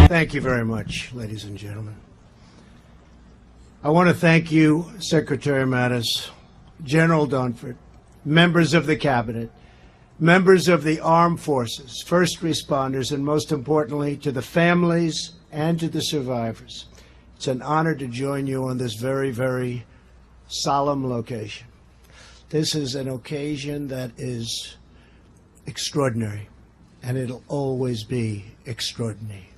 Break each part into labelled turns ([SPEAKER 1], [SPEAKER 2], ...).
[SPEAKER 1] Thank you very much, ladies and gentlemen. I want to thank you, Secretary Mattis, General Dunford, members of the Cabinet, members of the armed forces, first responders, and most importantly, to the families and to the survivors. It's an honor to join you on this very, very solemn location. This is an occasion that is extraordinary, and it'll always be extraordinary.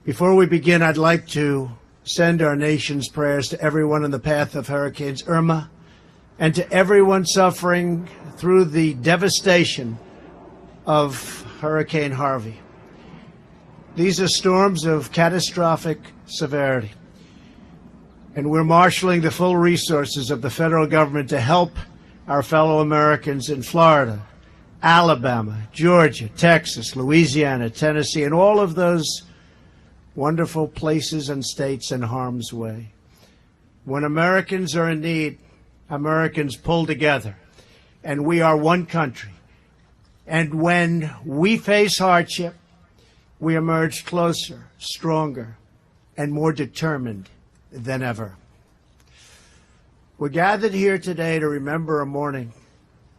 [SPEAKER 1] Before we begin, I'd like to send our nation's prayers to everyone in the path of Hurricanes Irma and to everyone suffering through the devastation of Hurricane Harvey. These are storms of catastrophic severity, and we're marshaling the full resources of the federal government to help our fellow Americans in Florida, Alabama, Georgia, Texas, Louisiana, Tennessee, and all of those wonderful places and states in harm's way. When Americans are in need, Americans pull together, and we are one country. And when we face hardship, we emerge closer, stronger, and more determined than ever. We're gathered here today to remember a morning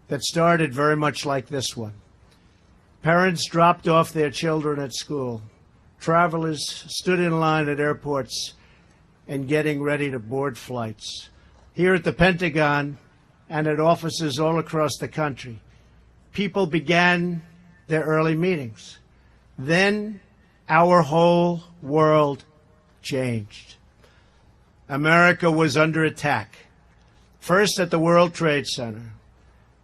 [SPEAKER 1] that started very much like this one. Parents dropped off their children at school. Travelers stood in line at airports and getting ready to board flights. Here at the Pentagon and at offices all across the country, people began their early meetings. Then our whole world changed. America was under attack, first at the World Trade Center,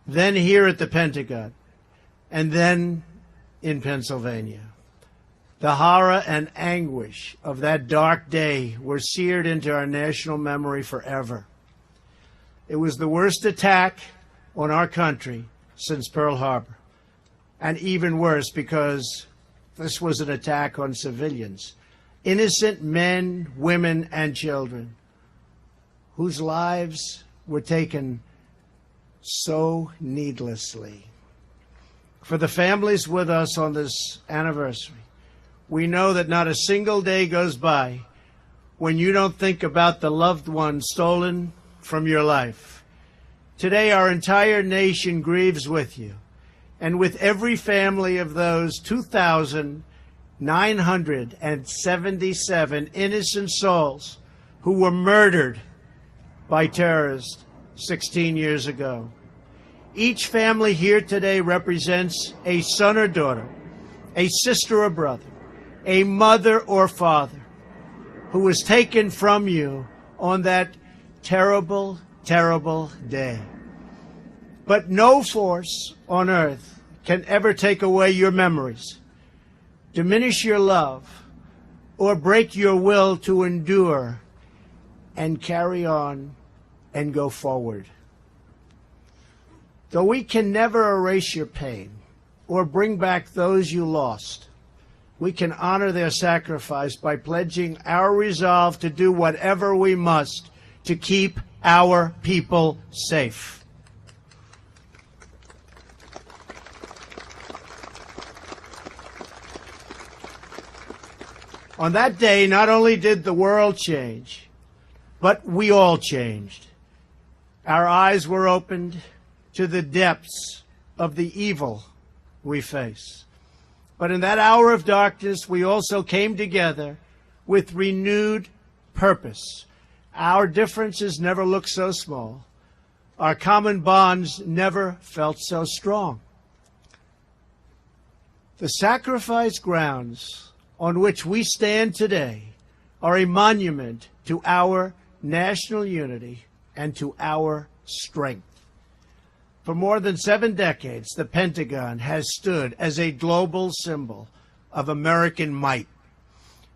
[SPEAKER 1] then here at the Pentagon, and then in Pennsylvania. The horror and anguish of that dark day were seared into our national memory forever. It was the worst attack on our country since Pearl Harbor, and even worse because this was an attack on civilians, innocent men, women, and children whose lives were taken so needlessly. For the families with us on this anniversary, we know that not a single day goes by when you don't think about the loved one stolen from your life. Today, our entire nation grieves with you, and with every family of those 2,977 innocent souls who were murdered by terrorists 16 years ago. Each family here today represents a son or daughter, a sister or brother, a mother or father who was taken from you on that terrible, terrible day. But no force on earth can ever take away your memories, diminish your love, or break your will to endure and carry on and go forward. Though we can never erase your pain or bring back those you lost, we can honor their sacrifice by pledging our resolve to do whatever we must to keep our people safe. On that day, not only did the world change, but we all changed. Our eyes were opened to the depths of the evil we face. But in that hour of darkness, we also came together with renewed purpose. Our differences never looked so small. Our common bonds never felt so strong. The sacrifice grounds on which we stand today are a monument to our national unity and to our strength. For more than 7 decades, the Pentagon has stood as a global symbol of American might,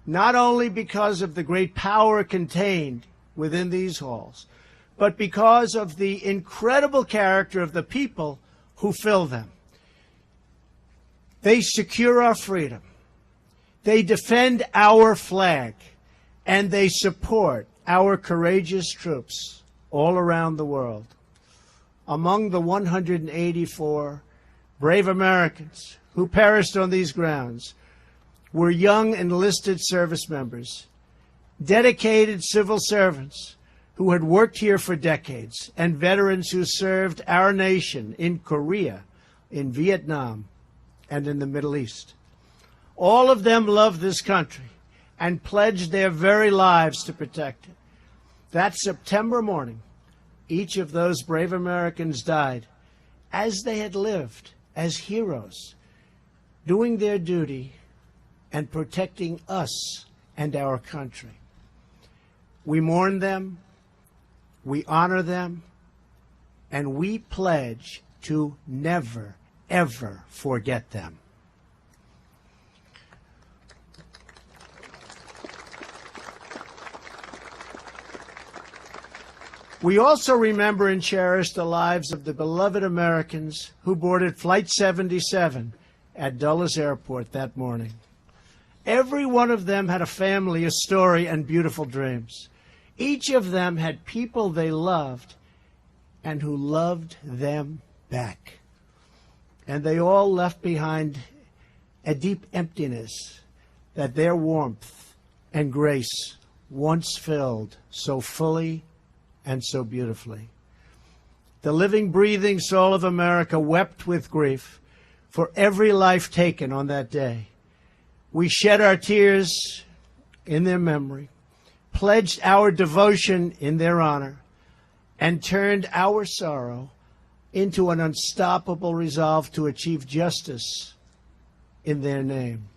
[SPEAKER 1] not only because of the great power contained within these halls, but because of the incredible character of the people who fill them. They secure our freedom, they defend our flag, and they support our courageous troops all around the world. Among the 184 brave Americans who perished on these grounds were young enlisted service members, dedicated civil servants who had worked here for decades, and veterans who served our nation in Korea, in Vietnam, and in the Middle East. All of them loved this country and pledged their very lives to protect it. That September morning, each of those brave Americans died as they had lived, as heroes, doing their duty and protecting us and our country. We mourn them, we honor them, and we pledge to never, ever forget them. We also remember and cherish the lives of the beloved Americans who boarded Flight 77 at Dulles Airport that morning. Every one of them had a family, a story, and beautiful dreams. Each of them had people they loved and who loved them back. And they all left behind a deep emptiness that their warmth and grace once filled so fully and so beautifully. The living, breathing soul of America wept with grief for every life taken on that day. We shed our tears in their memory, pledged our devotion in their honor, and turned our sorrow into an unstoppable resolve to achieve justice in their name.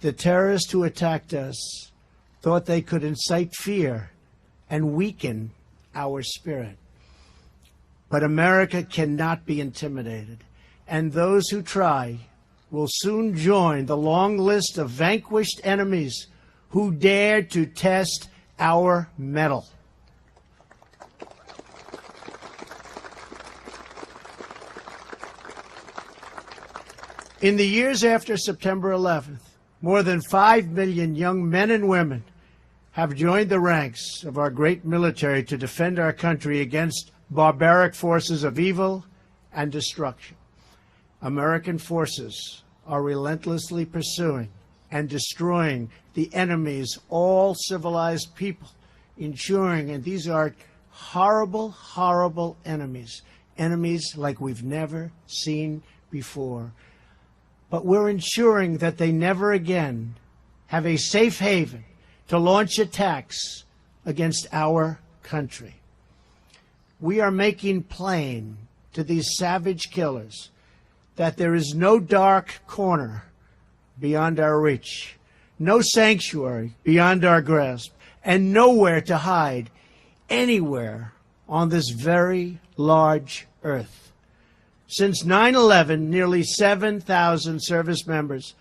[SPEAKER 1] The terrorists who attacked us thought they could incite fear and weaken our spirit. But America cannot be intimidated, and those who try will soon join the long list of vanquished enemies who dared to test our mettle. In the years after September 11th, more than 5 million young men and women have joined the ranks of our great military to defend our country against barbaric forces of evil and destruction. American forces are relentlessly pursuing and destroying the enemy's all civilized people, ensuring, and these are horrible, horrible enemies, enemies like we've never seen before. But we're ensuring that they never again have a safe haven to launch attacks against our country. We are making plain to these savage killers that there is no dark corner beyond our reach, no sanctuary beyond our grasp, and nowhere to hide anywhere on this very large earth. Since 9/11, nearly 7,000 service members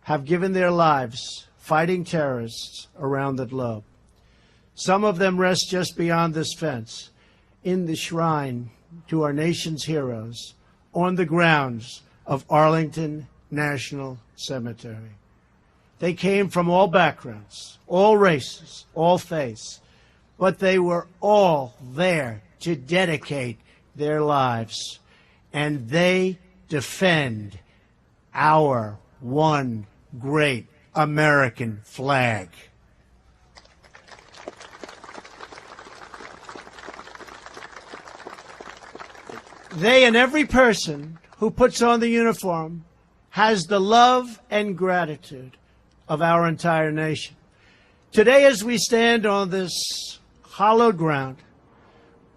[SPEAKER 1] have given their lives fighting terrorists around the globe. Some of them rest just beyond this fence, in the shrine to our nation's heroes, on the grounds of Arlington National Cemetery. They came from all backgrounds, all races, all faiths, but they were all there to dedicate their lives, and they defend our one great American flag. They and every person who puts on the uniform has the love and gratitude of our entire nation. Today, as we stand on this hallowed ground,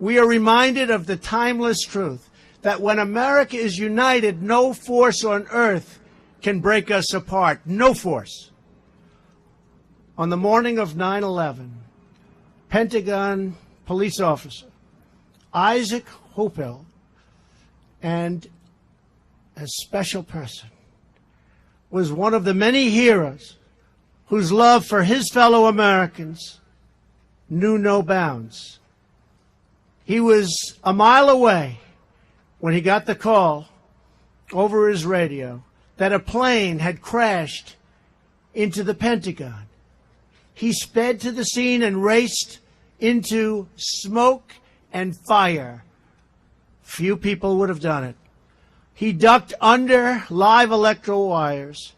[SPEAKER 1] we are reminded of the timeless truth that when America is united, no force on earth can break us apart. No force. On the morning of 9/11, Pentagon police officer Isaac Hopel and a special person was one of the many heroes whose love for his fellow Americans knew no bounds. He was a mile away when he got the call over his radio that a plane had crashed into the Pentagon. He sped to the scene and raced into smoke and fire. Few people would have done it. He ducked under live electrical wires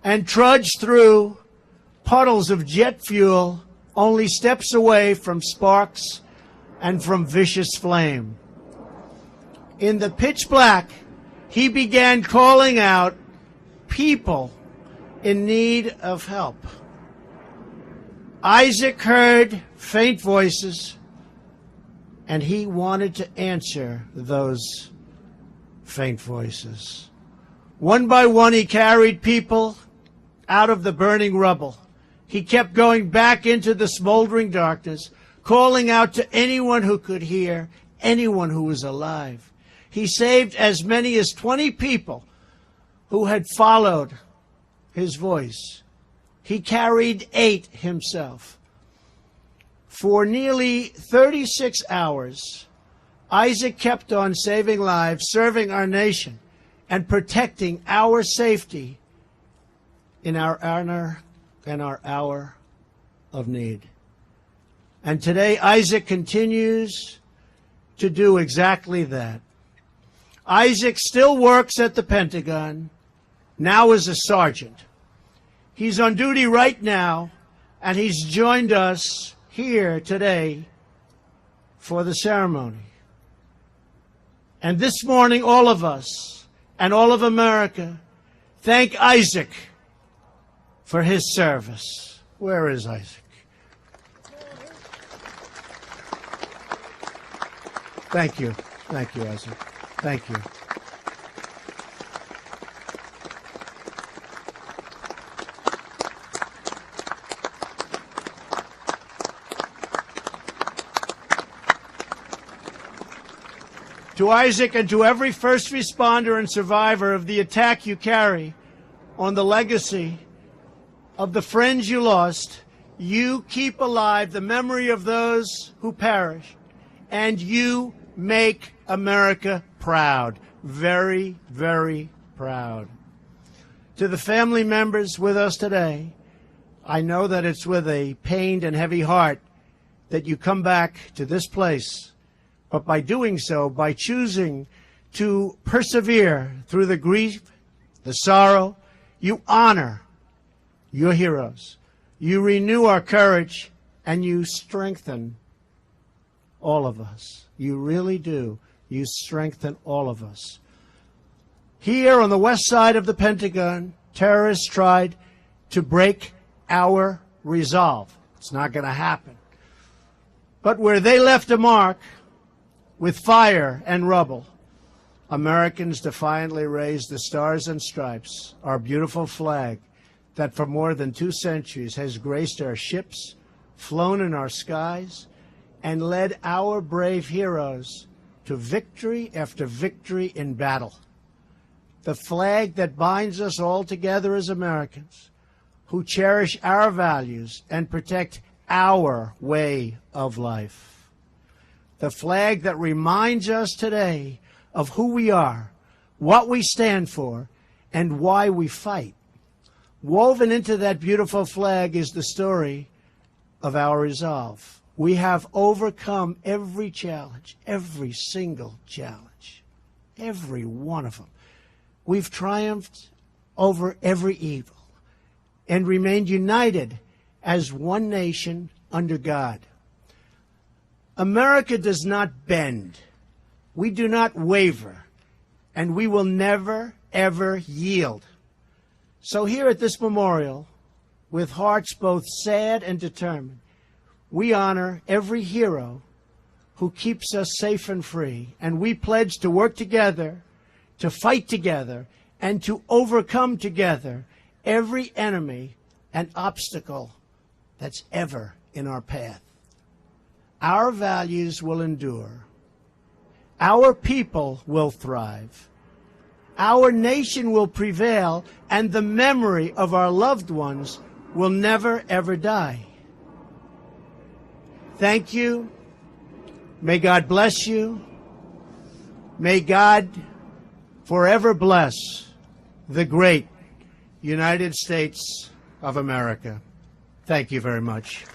[SPEAKER 1] and trudged through puddles of jet fuel, only steps away from sparks and from vicious flame. In the pitch black, he began calling out people in need of help. Isaac heard faint voices, and he wanted to answer those faint voices. One by one, he carried people out of the burning rubble. He kept going back into the smoldering darkness, calling out to anyone who could hear, anyone who was alive. He saved as many as 20 people who had followed his voice. He carried 8 himself. For nearly 36 hours, Isaac kept on saving lives, serving our nation, and protecting our safety in our honor and our hour of need. And today, Isaac continues to do exactly that. Isaac still works at the Pentagon, now as a sergeant. He's on duty right now, and he's joined us here today for the ceremony. And this morning, all of us and all of America thank Isaac for his service. Where is Isaac? Thank you. Thank you, Isaac. Thank you. To Isaac and to every first responder and survivor of the attack you carry on the legacy of the friends you lost, you keep alive the memory of those who perished, and you make America proud. Very, very proud. To the family members with us today, I know that it's with a pained and heavy heart that you come back to this place. But by doing so, by choosing to persevere through the grief, the sorrow, you honor your heroes. You renew our courage, and you strengthen all of us. You really do. You strengthen all of us. Here on the west side of the Pentagon, terrorists tried to break our resolve. It's not going to happen. But where they left a mark, with fire and rubble, Americans defiantly raised the Stars and Stripes, our beautiful flag that for more than 2 centuries has graced our ships, flown in our skies, and led our brave heroes to victory after victory in battle. The flag that binds us all together as Americans, who cherish our values and protect our way of life. The flag that reminds us today of who we are, what we stand for, and why we fight. Woven into that beautiful flag is the story of our resolve. We have overcome every challenge, every single challenge, every one of them. We've triumphed over every evil and remained united as one nation under God. America does not bend. We do not waver, and we will never, ever yield. So here at this memorial, with hearts both sad and determined, we honor every hero who keeps us safe and free, and we pledge to work together, to fight together, and to overcome together every enemy and obstacle that's ever in our path. Our values will endure. Our people will thrive. Our nation will prevail, and the memory of our loved ones will never, ever die. Thank you. May God bless you. May God forever bless the great United States of America. Thank you very much.